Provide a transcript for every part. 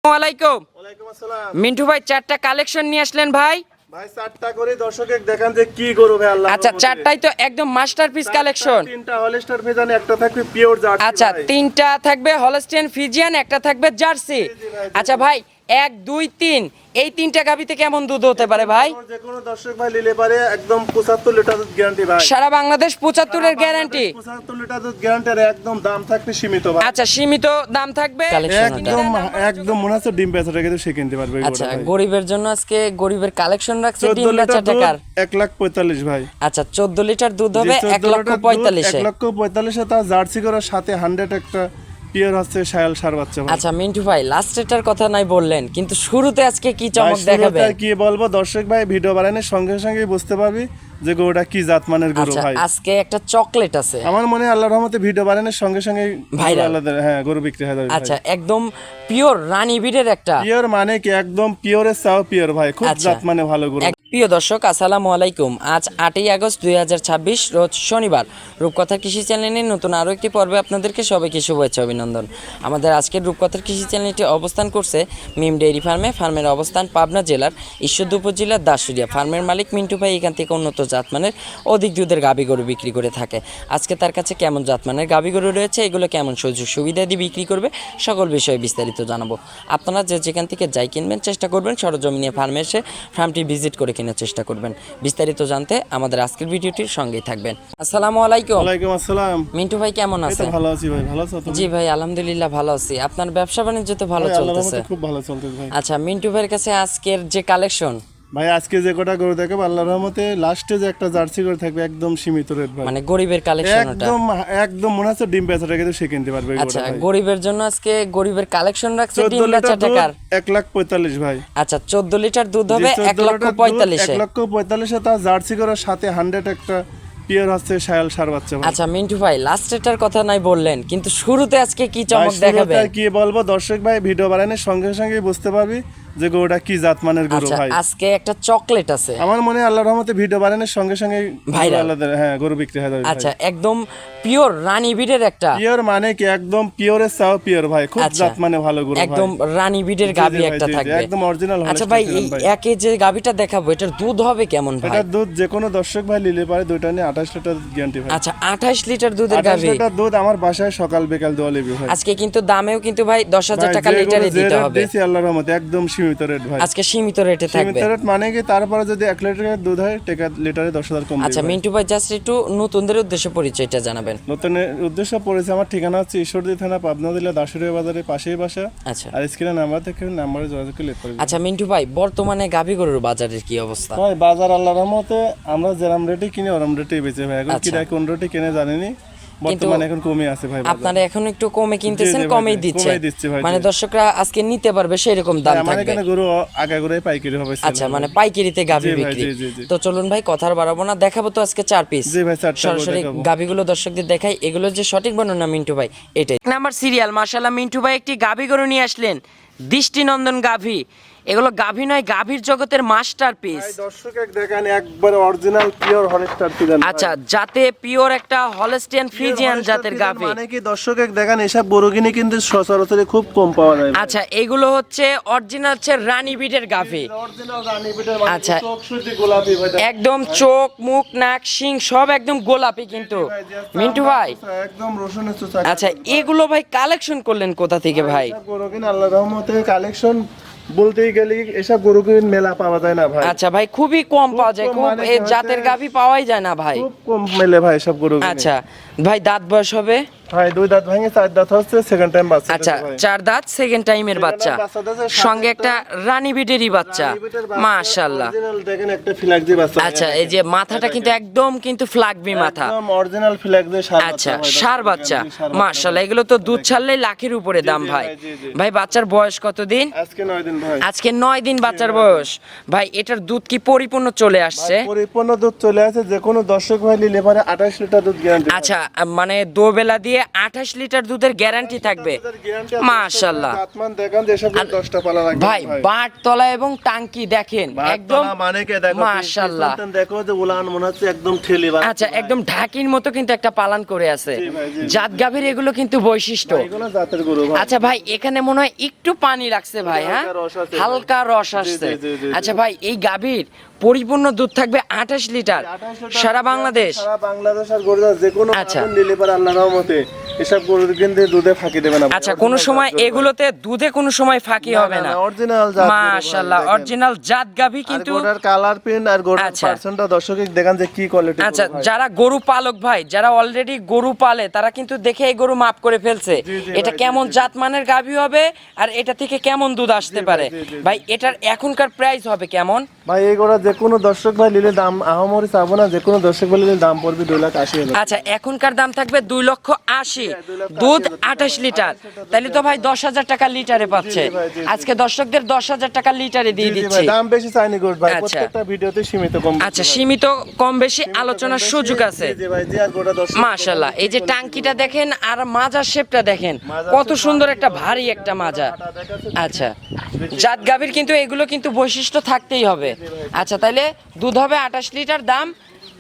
ওয়ালাইকুম ওয়ালাইকুম আসসালাম। মিন্টু ভাই চারটা কালেকশন নিয়ে আসলেন ভাই। ভাই চারটা করে দর্শকে দেখান যে কি গরু ভাই আল্লাহ। আচ্ছা চারটাই তো একদম মাস্টারপিস কালেকশন। তিনটা হলস্টার ফিজান, একটা থাকবে পিওর জার্সি। আচ্ছা তিনটা থাকবে হলস্টিয়ান ফ্রিজিয়ান, একটা থাকবে জার্সি। আচ্ছা ভাই 1 2 3 এই তিনটা গাবিতে কেমন দুধ হতে পারে ভাই? যে কোনো দর্শক ভাই নিলে পারে একদম 75 লিটার দুধ গ্যারান্টি ভাই। সারা বাংলাদেশ 75 এর গ্যারান্টি। 75 লিটার দুধ গ্যারান্টি, একদম দাম থাকবে সীমিত ভাই। আচ্ছা সীমিত দাম থাকবে। একদম মনে হচ্ছে ডিম বেচাটা কিন্তু সে কিনতে পারবে। আচ্ছা গরিবের জন্য আজকে গরিবের কালেকশন রাখছে ডিম 14 বেচা লিটার টাকার 1,45,000 ভাই। আচ্ছা 14 লিটার দুধ হবে 1,45,000 1,45,000 তার জার্সি করার সাথে 100 একটা পিওর হচ্ছে শায়াল সার বাচ্চা ভাই। আচ্ছা মিন্টু ভাই লাস্ট এটার কথা নাই বললেন, কিন্তু শুরুতে আজকে কি চমক ভাই, শুরুতে দেখাবে? আর কি বলবো, দর্শক ভাই ভিডিও বানানোর সঙ্গে সঙ্গে বুঝতে পারবি যে গরুটা কি জাত মানের গরু আচ্ছা ভাই। আজকে একটা চকলেট আছে আমার মনে হয় আল্লাহর রহমতে ভিডিও বানানোর সঙ্গে সঙ্গে Viral। হ্যাঁ গরু বিক্রি হয়ে যাবে। আচ্ছা একদম পিওর রানী বিডের একটা পিওর মানে কি একদম পিওরের চাও পিওর ভাই, খুব আচ্ছা। জাত মানে ভালো গরু। প্রিয় দর্শক আসসালামু আলাইকুম। আজ 8ই আগস্ট 2026 রোজ শনিবার। রূপকথা কৃষি চ্যানেলের নতুন আরও একটি পর্বে আপনাদেরকে সবাইকে শুভেচ্ছা অভিনন্দন। আমাদের আজকের রূপকথার কৃষি চ্যানেলটি অবস্থান করছে মিম ডেইরি ফার্মে। ফার্মের অবস্থান পাবনা জেলার ঈশ্বরদী উপজেলার দাসুরিয়া। ফার্মের মালিক মিন্টু ভাই এখান থেকে উন্নত জাতমানের অধিক দুধের গাভী গরু বিক্রি করে থাকে। আজকে তার কাছে কেমন জাতমানের গাভী গরু রয়েছে, এগুলো কেমন সুযোগ সুবিধা দিয়ে বিক্রি করবে, সকল বিষয়ে বিস্তারিত জানাবো। আপনারা যেখান থেকে যাই কিনবেন চেষ্টা করবেন সরজমিনে ফার্মে এসে ফার্মটি ভিজিট করে কেনার চেষ্টা করবেন। বিস্তারিত জানতে আমাদের আজকের ভিডিওটির সঙ্গেই থাকবেন। আসসালামু আলাইকুম। ওয়ালাইকুম আসসালাম। মিন্টু ভাই কেমন আছেন? ভালো আছি ভাই, ভালো আছো তুমি? জি ভাই আলহামদুলিল্লাহ ভালো আছি। আপনার ব্যবসা বাণিজ্য তো ভালো ভাই, আল্লাহর চলতেছে? রহমতে খুব ভালো চলতেছে ভাই। আচ্ছা মিন্টু ভাইয়ের কাছে আজকের যে কালেকশন ভাই আজকে যে কটা গরু দেখাবো আল্লাহর রহমতে লাস্টে যে একটা জার্সি গরু থাকবে একদম সীমিত রেট ভাই। মানে গরিবের কালেকশন ওটা একদম মনে হচ্ছে ডিম বেচাটা কিন্তু সে কিনতে পারবে। আচ্ছা গরিবের জন্য আজকে গরিবের কালেকশন রাখছে ডিম বেচা টাকার 1,45,000 ভাই। আচ্ছা 14 লিটার দুধ হবে 1,45,000 1,45,000 তার জার্সি করার সাথে 100 একটা পিওর হচ্ছে শায়াল সার বাচ্চা ভাই। আচ্ছা মিন্টু ভাই লাস্ট এটার কথা নাই বললেন, কিন্তু শুরুতে আজকে কি ভাই, চমক শুরুতে দেখাবে? আর কি বলবো, দর্শক ভাই ভিডিও বানানোর সঙ্গে সঙ্গে বুঝতে পারবি যে গরুটা কি জাত মানের গরু আচ্ছা ভাই। আজকে একটা চকলেট আছে আমার মনে হয় আল্লাহর রহমতে ভিডিও বানানোর সঙ্গে সঙ্গে Viral। হ্যাঁ গরু বিক্রি হয়ে যাবে। আচ্ছা একদম পিওর রানী বিডের একটা পিওর মানে কি একদম পিওরের চাও পিওর ভাই, খুব আচ্ছা। জাত মানে ভালো গরু ভাই। একদম রানী বিডের গাবি জি ভাই, একটা জি, জি, থাকবে একদম অরিজিনাল। আচ্ছা ভাই এই একে যে গাবিটা দেখাবো এটার দুধ হবে কেমন ভাই? এটা দুধ যে কোনো দর্শক ভাই নিলে পারে দুইটা নিয়ে 28 লিটার গ্যারান্টি ভাই। আচ্ছা 28 লিটার দুধের 28 গাবি। লিটার দুধ আমার বাসায় সকাল বিকাল দেওয়া লিবি ভাই। আজকে কিন্তু দামেও কিন্তু ভাই 10,000 ভাই, টাকা যে লিটারে গরু যে দিতে রেট হবে। দিয়েছি আল্লাহর রহমতে একদম সীমিত রেট ভাই। আজকে সীমিত রেটে থাকবে। সীমিত রেট মানে কি তারপরে যদি 1 লিটার দুধ হয় টাকা লিটারে 10,000 কম আচ্ছা দিবে। মিন্টু ভাই জাস্ট একটু নতুনদের উদ্দেশ্যে পরিচয়টা জানাবেন। নতুন উদ্দেশ্য পড়েছে, আমার ঠিকানা হচ্ছে ঈশ্বরদী থানা পাবনা জেলা দাসুরিয়া বাজারের পাশেই বাসা। আচ্ছা আর স্ক্রিনে নাম্বার থেকে নাম্বারে যোগাযোগ করে লিখতে পারবেন। আচ্ছা মিন্টু ভাই বর্তমানে গাভী গরুর বাজারের কি অবস্থা? ভাই বাজার আল্লাহর রহমতে আমরা যেরকম রেটে কিনি ওরম রেটেই বেচে ভাই। এখন আচ্ছা। কি কোন রেটে কিনে জানিনি, বর্তমানে এখন কমে আছে ভাই বাজার। আপনারা এখন একটু কমে কিনতেছেন, জি ভাই, কমেই জি, দিচ্ছে কমেই দিচ্ছি ভাই, মানে জি। দর্শকরা আজকে নিতে পারবে সেরকম দাম আমার থাকবে। এখানে গরু আগাগোড়াই পাইকারি হবে sell আচ্ছা হবে। মানে পাইকারিতে গাভী জি ভাই, বিক্রি। জি, জি, জি। তো চলুন ভাই কথার বাড়াবো না, দেখাবো তো আজকে 4 পিস। জি ভাই, 4টা গরু সরাসরি দেখাবো। গাভীগুলো দর্শকদের দেখাই, এগুলো যে সঠিক বর্ণনা মিন্টু ভাই এটাই। নাম্বার সিরিয়াল মাশাআল্লাহ মিন্টু ভাই একটি গাভী গরু নিয়ে আসলেন, দৃষ্টিনন্দন গাভী। এগুলো গাভী নয়, গাভীর জগতের মাস্টারপিস। ভাই দর্শক দেখেন একবার অরিজিনাল পিওর হলস্টার ফ্রিজিয়ান। আচ্ছা যাতে পিওর একটা হলস্টিয়ান ফ্রিজিয়ান জাতের গাভী। মানে কি দর্শক দেখেন এসব গরু কিনে কিন্তু সচরাচর খুব কম পাওয়া যায়। আচ্ছা এগুলো হচ্ছে অরিজিনাল হচ্ছে রানী বিডের গাভী। অরিজিনাল রানী বিটের মানে আচ্ছা। চোখ সুজি গোলাপি ভাই। একদম চোখ মুখ নাক শিং সব একদম গোলাপি কিন্তু মিন্টু ভাই। একদম রসুনের চোচা। আচ্ছা এগুলো ভাই কালেকশন করলেন কোথা থেকে ভাই? এসব গরু কিনে আল্লাহর রহমতে কালেকশন বলতেই গেলে এসব গরু কিনে মেলা পাওয়া যায় না ভাই। আচ্ছা ভাই খুবই কম পাওয়া যায়, কম খুব মানে এই কি জাতের হচ্ছে- গাভী পাওয়াই যায় না ভাই। খুব কম মেলে ভাই সব গরু কিনে। আচ্ছা ভাই দাঁত বয়স হবে? ভাই 2 দাঁত ভাঙে 4 দাঁত হচ্ছে সেকেন্ড টাইম বাচ্চা। আচ্ছা 4 দাঁত সেকেন্ড টাইমের বাচ্চা, সঙ্গে একটা রানী বিডেরই বাচ্চা। মাশাআল্লাহ অরিজিনাল দেখেন একটা ফ্ল্যাগজি বাচ্চা। আচ্ছা এই যে মাথাটা কিন্তু একদম কিন্তু ফ্লাগবি মাথা। একদম অরিজিনাল ফ্ল্যাগজি সার বাচ্চা। আচ্ছা ভাই, সার বাচ্চা মাশাআল্লাহ, এগুলো তো দুধ ছাড়লেই লাখের উপরে দাম ভাই। ভাই, জি, জি। ভাই বাচ্চার বয়স কতদিন? আজকে 9 দিন ভাই। আজকে 9 দিন বাচ্চার বয়স। ভাই এটার দুধ কি পরিপূর্ণ চলে আসছে? পরিপূর্ণ দুধ চলে আসে, যে কোনো দর্শক ভাই নিলে পারে 28 লিটার দুধ গ্যারান্টি। আচ্ছা মানে দোবেলা দিয়ে 28 লিটার দুধের গ্যারান্টি থাকবে। মাশাআল্লাহ। জাতমান দেখেন যে সব 10টা পালা লাগবে ভাই বাট তলা এবং টাঙ্কি দেখেন একদম মানে কে দেখো মাশাআল্লাহ। দেখো যে উলান মনে হচ্ছে একদম ঠেলি আচ্ছা একদম ঢাকির মতো কিন্তু একটা পালন করে আছে। জি ভাই, জি। জাত গাভীর এগুলো কিন্তু বৈশিষ্ট্য। এগুলো জাতের গরু ভাই। আচ্ছা ভাই এখানে মনে হয় একটু পানি লাগছে ভাই, হ্যাঁ হালকা রস আছে, হালকা রস আসছে। জি, জি, জি, জি। আচ্ছা ভাই এই গাভীর পরিপূর্ণ দুধ থাকবে 28 লিটার 28 লিটার সারা বাংলাদেশ। সারা বাংলাদেশ আর গরু যে কোনো আচ্ছা। আগুন নিলে পারে আল্লাহর রহমতে এসব গরু কিন্তু দুধে ফাঁকি দেবে না। আচ্ছা কোন সময় এগুলোতে দুধে কোনো সময় ফাঁকি হবে না। অরিজিনাল জাত। মাশাআল্লাহ অরিজিনাল জাত গাভী কিন্তু। গোটার কালার প্রিন্ট আর গোটার আচ্ছা। পার্সেন্টটা দর্শক দেখেন যে কি কোয়ালিটি। আচ্ছা যারা গরু পালক ভাই, যারা অলরেডি গরু পালে তারা কিন্তু দেখে এই গরু মাপ করে ফেলছে জি, জি এটা ভাই, কেমন জি, জি। জাত মানের গাভী হবে আর এটা থেকে কেমন দুধ আসতে পারে। জি, জি, জি। ভাই এটার এখনকার প্রাইস হবে কেমন? ভাই এই গোটা যে কোনো দর্শক ভাই নিলে দাম আহামরি চাবো না, যে কোনো দর্শক ভাই নিলে দাম পড়বে 2,80,000। আচ্ছা এখনকার দাম থাকবে 2,80,000, 2,80,000 দুধ 28 লিটার। তাহলে তো ভাই 10,000 টাকা লিটারে পাচ্ছে। জি, ভাই, জি, জি। আজকে দর্শকদের 10,000 টাকা লিটারে দিয়ে জি, জি দিচ্ছি। ভাই, দাম বেশি চাইনি গোট ভাই, আচ্ছা। প্রত্যেকটা ভিডিওতে সীমিত কম বেশি আচ্ছা ভাই। সীমিত কম বেশি আলোচনার সুযোগ আছে। জি, জি ভাই, জি আর গোটা দর্শক মাশাআল্লাহ এই যে টাঙ্কিটা দেখেন আর মাজার শেপটা দেখেন কত সুন্দর একটা ভারী একটা মাজা। আচ্ছা জাত গাভীর কিন্তু এগুলো কিন্তু বৈশিষ্ট্য থাকতেই হবে। আচ্ছা তাইলে দুধ হবে 28 লিটার, দাম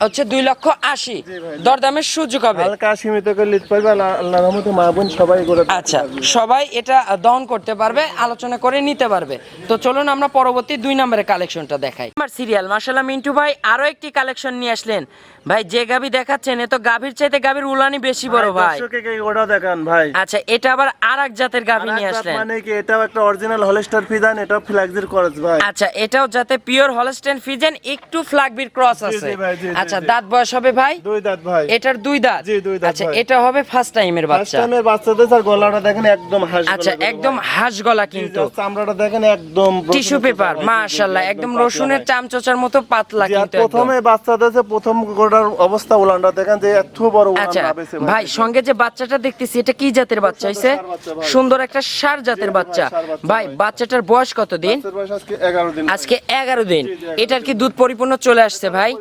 হচ্ছে 2,80,000, দরদামের সুযোগ হবে। হালকা সীমিত করে লিট পারবে আল্লাহর রহমতে মা বোন সবাই গোটা। আচ্ছা সবাই এটা দহন করতে পারবে, আলোচনা করে নিতে পারবে। তো চলুন আমরা পরবর্তী 2 নম্বরের কালেকশনটা দেখাই। আমার সিরিয়াল মাশাআল্লাহ মিন্টু ভাই আরো একটি কালেকশন নিয়ে আসলেন। ভাই যে গাভী দেখাচ্ছেন এ তো গাভীর চাইতে গাভীর উলানি বেশি বড় ভাই। দর্শককে গোটা দেখান ভাই। আচ্ছা এটা আবার আরেক জাতের গাভী নিয়ে আরেক জাত আসলেন। মানে কি, এটাও একটা অরিজিনাল হলস্টার ফিজান, এটাও ফ্ল্যাগজির ক্রস ভাই। আচ্ছা এটাও যাতে পিওর হলস্টেইন ফ্রিজিয়ান একটু ফ্ল্যাগবির ক্রস আছে। জি ভাই, জি, জি, আচ্ছা জি। দাঁত বয়স হবে ভাই? 2 দাঁত ভাই। এটার 2 দাঁত। জি, 2 দাঁত আচ্ছা ভাই। এটা হবে ফার্স্ট টাইমের ফার্স্ট বাচ্চা। টাইমের বাচ্চাদের স্যার গলাটা দেখেন একদম হাঁস গলা। আচ্ছা একদম হাঁস গলা কিন্তু। চামড়াটা দেখেন একদম টিস্যু পেপার মাশাআল্লাহ একদম রসুনের চামচোচার মতো পাতলা জি, আর কিন্তু একদম। প্রথমে বাচ্চাদের যে প্রথম গোটার অবস্থা উলানটা দেখেন যে এত বড় উলান আচ্ছা নাবেছে ভাই সঙ্গে যে বাচ্চাটা দেখতেছি এটা কি জাতের বাচ্চা হইছে? ষাঁড় বাচ্চা ভাই। সুন্দর একটা ষাঁড় জাতের জি ভাই, বাচ্চা। ষাঁড় বাচ্চা ভাই ভাই। বাচ্চাটার বয়স কত দিন? বাচ্চার বয়স আজকে 11 দিন। আজকে 11 দিন। এটার কি দুধ পরিপূর্ণ চলে আসছে ভাই?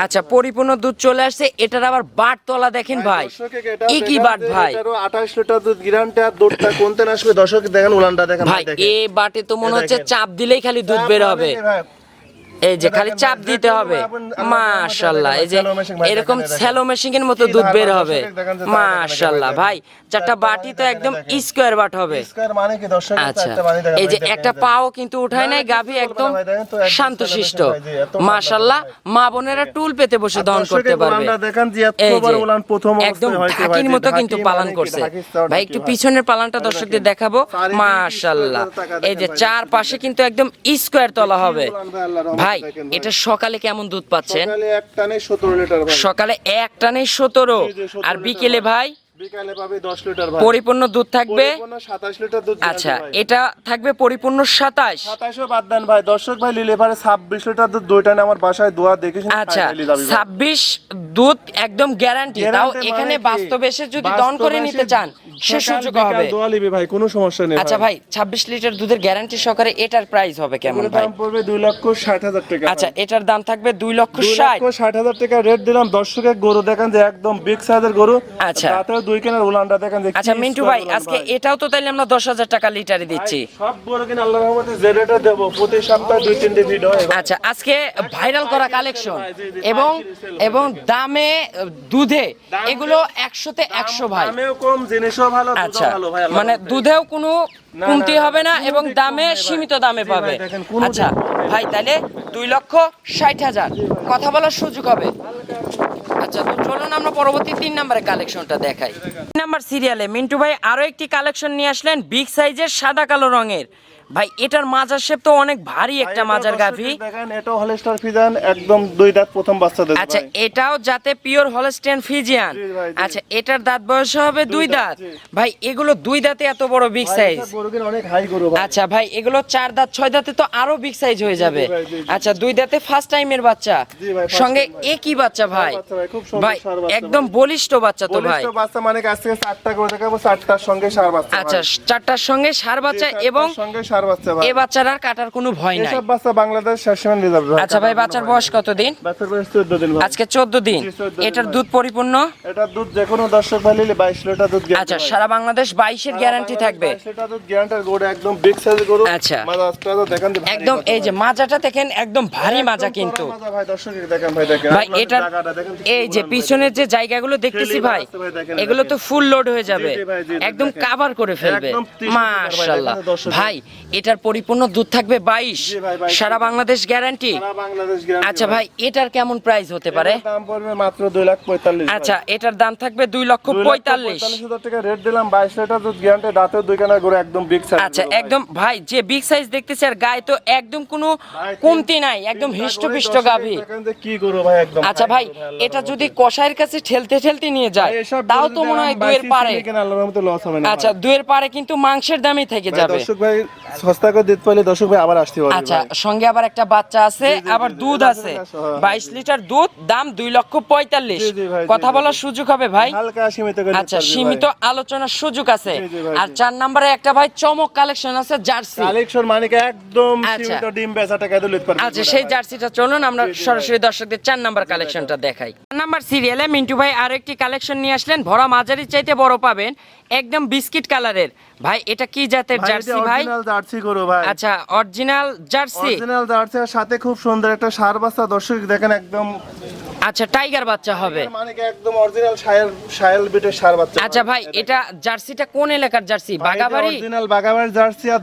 আচ্ছা পরিপূর্ণ দুধ চলে আসছে। এটার আবার বাট তলা দেখেন ভাই, কি বাট ভাই? 28 লিটার দুধ গ্যারান্টি, আর দুধটা কোনতে আসবে দর্শক দেখেন উলানটা দেখেন ভাই দেখেন। এই বাটে তো মনে এই হচ্ছে দেখেন। চাপ দিলেই খালি দুধ বের হবে। এই যে খালি চাপ দিতে হবে মাশাআল্লাহ। এই যে এরকম স্যালো মেশিনের মতো দুধ বের হবে মাশাআল্লাহ। ভাই চারটা বাটি তো একদম স্কোয়ার বাট হবে। স্কয়ার মানে কি দর্শক? আচ্ছা এই যে একটা পাও কিন্তু উঠায় নাই, গাভী একদম শান্তশিষ্ট মাশাআল্লাহ। মা বোনেরা টুল পেতে বসে দহন করতে পারবে। উলানটা দেখেন যে এত এই বড় যে উলান প্রথম একদম অবস্থায় হয়েছে ভাই। ঢাকির মতো কিন্তু ঢাকি পালন মানে কি? করছে ঢাকি স্টার ভাই। ঢাকি একটু ভাই। পিছনের পালনটা দর্শকদের দেখাবো মাশাআল্লাহ। এই যে চারপাশে কিন্তু একদম স্কোয়ার তলা হবে ভাই। এটা সকালে কেমন দুধ পাচ্ছেন? সকালে এক টানে 17 লিটার ভাই। সকালে এক টানে 17, জি, জি, 17 আর লিটার বিকেলে ভাই বিকালে পাবে 10 লিটার ভাই। পরিপূর্ণ দুধ থাকবে। পরিপূর্ণ 27 লিটার দুধ। আচ্ছা এটা থাকবে পরিপূর্ণ 27। 27ও বাদ দেন ভাই, দর্শক ভাই নিলে পারে 26 লিটার দুধ দুইটা নিয়ে আমার বাসায় দোয়া দেখে শুনে আচ্ছা খাইয়ে যাবে ভাই। 26 দুধ একদম গ্যারান্টি। তাও Guarantee মানে এখানে কি? বাস্তবে এসে যদি দন করে বাস্তবে নিতে এসে চান সে সকাল সুযোগ বিকাল হবে। দোয়া নিবে ভাই, কোনো সমস্যা নেই আচ্ছা ভাই 26 লিটার দুধের গ্যারান্টি সহকারে এটার প্রাইস হবে কেমন এগুলোর ভাই? দাম পড়বে 2,60,000 টাকা। আচ্ছা এটার দাম থাকবে 2,60,000। 2,60,000 টাকা রেট দিলাম। দর্শকের গরু দেখেন যে একদম বিগ সাইজের গরু। আচ্ছা। তাতেও 2 কেনার উলানটা দেখেন যে আচ্ছা কি মিন্টু square ভাই উলান আজকে ভাই। এটাও তো তাইলে আমরা 10,000 টাকা লিটারে দিচ্ছি। সব গরু কিনা আল্লাহর রহমতে যে রেটে দেব, প্রতি সপ্তাহে 2-3টে ভিডিও হয় ভাই। আচ্ছা আজকে ভাইরাল করা কালেকশন এবং এবং দামে দুধে এগুলো 100তে 100 ভাই। দামেও কম, জিনিসও ভালো, দুধও আচ্ছা ভালো ভাই আল্লাহর মানে রহমতে। দুধেও কোনো না, কমতি না, হবে না কোনো এবং দিক দামে কম নেই ভাই। সীমিত দামে জি পাবে। ভাই, দেখেন, কোনো আচ্ছা দিক কম নেই। ভাই তাহলে 2,60,000 কথা বলার সুযোগ হবে। আচ্ছা তো চলুন আমরা পরবর্তী 3 নম্বরের কালেকশনটা দেখাই। 3 নম্বর সিরিয়ালে মিন্টু ভাই আরো একটি কালেকশন নিয়ে আসলেন বিগ সাইজের সাদা কালো রঙের। ভাই এটার মাজার শেপ তো অনেক ভারী একটা ভাই, মাজার এটা গাভী। দর্শকের দেখেন এটাও হলস্টার ফিজান, একদম 2 দাঁত প্রথম বাচ্চা দেবে আচ্ছা ভাই। এটাও যাতে পিওর হলস্টেইন ফ্রিজিয়ান। জি ভাই, জি। আচ্ছা এটার দাঁত বয়স হবে 2 দুই দাঁত। দাঁত, জি। ভাই এগুলো 2 দাঁতে এত বড় বিগ ভাই, সাইজ। এটা গরু কিনা অনেক হাই গরু ভাই। আচ্ছা ভাই এগুলো 4 দাঁত 6 দাঁতে তো আরো বিগ সাইজ হয়ে যাবে। ভাই, জি, জি। আচ্ছা 2 দাঁতে ফার্স্ট টাইমের বাচ্চা জি ভাই, first সঙ্গে time ভাই। একই বাচ্চা ভাই। বাচ্চা ভাই, খুব সুন্দর ভাই ষাঁড় বাচ্চা একদম ভাই। বলিষ্ঠ বাচ্চা তো ভাই। বলিষ্ঠ বাচ্চা মানে কাছ থেকে 4টা করে দেখাবো, 4টার সঙ্গে ষাঁড় বাচ্চা আচ্ছা ভাই। 4টার সঙ্গে ষাঁড় বাচ্চা জি, 4টার এবং সঙ্গে ষাঁড় সার বাচ্চা ভাই। এই বাচ্চার আর কাটার কোনো ভয় নাই। এসব বাচ্চা বাংলাদেশ সবসময় নিয়ে যাবে ভাই। আচ্ছা ভাই, বাচ্চার বয়স কতদিন? বাচ্চার বয়স 14 দিন ভাই। আজকে 14 দিন। জি, 14 দিন এটার ভাই। দুধ পরিপূর্ণ? এটা দুধ যে কোনো দর্শক ভাই নিলে 22 লিটার দুধ গ্যারান্টি। আচ্ছা, সারা বাংলাদেশ 22 এর গ্যারান্টি থাকবে। 22 লিটার দুধ গ্যারান্টি, গরু একদম বিগ সাইজের গরু। আচ্ছা। মাজাটা দেখেন তো ভারী একদম মাজা এই যে ভাই। মাজাটা দেখেন, একদম ভারী মাজা একদম কিন্তু। চড়া মাজা ভাই, দর্শক দেখেন ভাই, দেখেন ভাই আপনাদের এটার জায়গাটা দেখেন তো এই যে পুরান ভাই। পিছনের যে জায়গাগুলো দেখতেছি খেলি ভাই, আছে ভাই, দেখেন, এগুলো তো দেখেন। ফুল লোড হয়ে যাবে, জি, জি ভাই, জি, জি, একদম দেখেন। কভার করে ফেলবে। একদম 30 লিটার ভাই, মাশাআল্লাহ দেখেন তো দর্শক। ভাই, এটার পরিপূর্ণ দুধ থাকবে 22। জি ভাই, 22 সারা বাংলাদেশ গ্যারান্টি। সারা বাংলাদেশ গ্যারান্টি। আচ্ছা ভাই, এটার কেমন প্রাইস হতে পারে? এটার দাম পড়বে মাত্র 2,45,000। আচ্ছা, এটার দাম থাকবে 2,45,000। 2,45,000 টাকা রেট দিলাম। 22 লিটার দুধ গ্যারান্টি, দাঁতেও দুই কানা গরু, একদম বিগ সাইজ। আচ্ছা, একদম ভাই যে বিগ সাইজ দেখতেছি, আর গায়ে তো একদম কোনো কমতি নাই, একদম হিষ্টপিষ্ট গাভী। দেখেন যে কি গরু ভাই, একদম। আচ্ছা ভাই, এটা যদি কষাইয়ের কাছে ঠেলতে ঠেলতে নিয়ে যায়, তাও তো মনে হয় দুয়ের পারে। আল্লাহর রহমতে লস হবে না। আচ্ছা, দুয়ের পারে কিন্তু মাংসের দামই থেকে ভাই, যাবে। দর্শক ভাই সস্তা করে দিতে পারলে দর্শক ভাই আবার আসতে পারবে। আচ্ছা, সঙ্গে আবার একটা বাচ্চা আছে, জি, জি, আবার জি, দুধ জি, আছে, জি, জি, 22 লিটার দুধ, দাম 2,45,000। জি, জি ভাই, জি, কথা জি, বলার জি। সুযোগ হবে ভাই? হালকা সীমিত করে আচ্ছা, সীমিত আলোচনার সুযোগ আছে। জি, জি ভাই, আর জি। 4 নম্বরে একটা ভাই চমক কালেকশন আছে, জার্সি। কালেকশন মানে কি একদম আচ্ছা। সীমিত ডিম বেচা টাকা দিলে দিতে পারবে। আচ্ছা, সেই জার্সিটা চলুন আমরা সরাসরি দর্শকদের 4 নাম্বার কালেকশনটা দেখাই। 4 নাম্বার সিরিয়ালে মিন্টু ভাই আর একটি কালেকশন নিয়ে আসলেন, ভরা মাঝারি চাইতে বড় পাবেন, একদম বিস্কিট কালারের। ভাই এটা কি জাতের জার্সি ভাই? অরিজিনাল জার্সি গরু ভাই। আচ্ছা, অরিজিনাল জার্সি। অরিজিনাল জার্সি আর সাথে খুব সুন্দর একটা ষাঁড় বাচ্চা, দর্শক দেখেন একদম আচ্ছা, টাইগার বাচ্চা হবে। মানে কি একদম অরিজিনাল শায়াল বিটের ষাঁড় বাচ্চা। আচ্ছা ভাই, এটা জার্সিটা কোন এলাকার jersey? Bagabari? Original Bagabari jersey, আর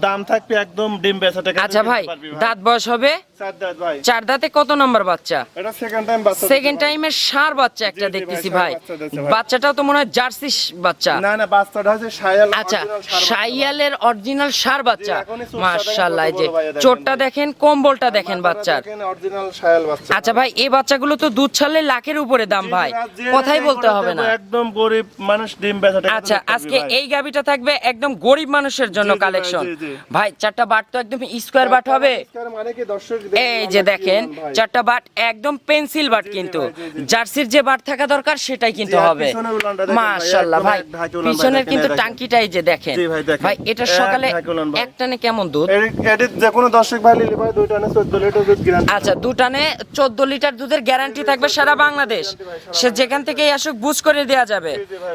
দাম থাকবে একদম ডিম বেচা টাকা। আচ্ছা ভাই, দাঁত বয়স হবে? 4 দাঁত ভাই। 4 দাঁতে কত নম্বর বাচ্চা? এটা সেকেন্ড টাইম বাচ্চা। সেকেন্ড টাইমের ষাঁড় বাচ্চা একটা জি, জি দেখতেছি ভাই, ভাই। ষাঁড় বাচ্চা দিয়েছে ভাই। বাচ্চাটাও তো মনে হয় জার্সি বাচ্চা। না না, বাচ্চাটা হচ্ছে শায়াল। আচ্ছা, original ষাঁড় বাচ্চা। শাইয়ালের অরিজিনাল ষাঁড় বাচ্চা। জি, এখনই চোটটা মাশাআল্লাহ, এই দেখেন যে কত বড় ভাই, দেখেন চোটটা ভাই। দেখেন, কম্বলটা দেখেন বাচ্চার। দেখেন অরিজিনাল শায়াল বাচ্চা। আচ্ছা ভাই, এই বাচ্চাগুলো তো দুধ ছাড়লে লাখের উপরে দাম ভাই, কথাই বলতে হবে না। একদম গরিব মানুষ ডিম বেচা টাকা। আচ্ছা, আজকে এই গাবিটা থাকবে একদম গরিব মানুষের জন্য জি, জি ভাই, কালেকশন। জি, জি। ভাই 4টা বাট তো একদম স্কোয়ার বাট হবে। মানে কি দর্শক এই যে দেখেন, 4টা বাট একদম পেন্সিল বাট কিন্তু। জার্সির যে বাট থাকা দরকার সেটাই কিন্তু জি, আর হবে। পিছনের উলানটা দেখেন ভাই, মাশাআল্লাহ একদম ভাই, এক ঢাকি উলান ভাই, পিছনের দেখেন, কিন্তু এই দেখেন। টাঙ্কিটাই যে দেখেন। জি ভাই, দেখেন। ভাই এটা এক সকালে ঢাকি উলান ভাই। এক টানে কেমন দুধ? এডিট যে কোনো দর্শক ভাই নিলে ভাই 2 টানে 14 লিটার দুধ গ্যারান্টি। আচ্ছা, 2 টানে 14 লিটার দুধের গ্যারান্টি থাকবে সারা বাংলাদেশ। সে যেখান থেকেই আসুক বুঝ করে দেওয়া যাবে।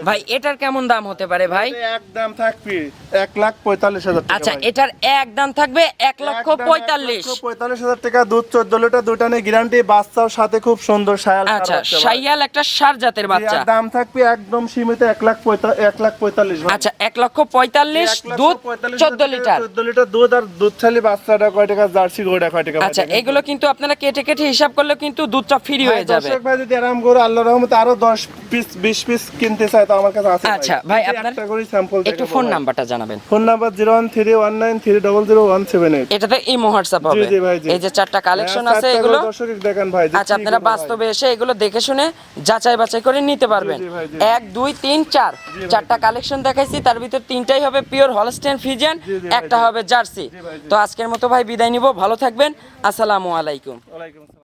ভাই এটার কেমন দাম হতে পারে ভাই? একদম থাকবে 1,45,000 টাকা। আচ্ছা, ভাই। এটার একদম থাকবে 1,45,000। 1,45,000 টাকা, দুধ 14 লিটার, 2 টানে গ্যারান্টি, বাচ্চার সাথে খুব সুন্দর শায়াল ষাঁড় আচ্ছা, বাচ্চা ভাই। শাইয়াল একটা ষাঁড় জাতের বাচ্চা। এর দাম থাকবে একদম সীমিত 1,45,000 ভাই। আচ্ছা, 1,45,000, দুধ 14 লিটার। 14 লিটার দুধ, আর দুধ ছালি বাচ্চাটা কয় টাকা, জার্সি গরুটা কয় টাকা ভাই, আচ্ছা, দেখেন। এগুলো কিন্তু আপনারা কেটে কেটে হিসাব করলে কিন্তু দুধটা ফ্রি হয়ে যাবে। দর্শক ভাই যদি আরাম করে আল্লাহর রহমতে আরো 10 পিস 20 পিস কিনতে চায় তো আমার কাছে আছে আচ্ছা ভাই, যদি আপনার একটা করে স্যাম্পল একটু ফোন নাম্বারটা জানাবেন। Phone number 01319300178। এটাতে ইমো হোয়াটসঅ্যাপ হবে। জি ভাই, জি। এই যে 4টা কালেকশন হ্যাঁ, আছে চারটা এগুলো। করে দর্শক দেখেন ভাই, যে আচ্ছা, কি আপনারা গরু ভাই। বাস্তবে এসে এগুলো দেখে শুনে যাচাই বাছাই করে নিতে পারবেন। জি ভাই, জি। 1 2 3 4 4টা কালেকশন দেখাইছি, তার ভিতর 3টাই হবে পিওর হলস্টেইন ফ্রিজিয়ান, জি ভাই, একটা হবে জার্সি। জি ভাই, জি। তো আজকের মতো ভাই বিদায় নিব, ভালো থাকবেন, আসসালামু আলাইকুম। ওয়ালাইকুম আসসালাম।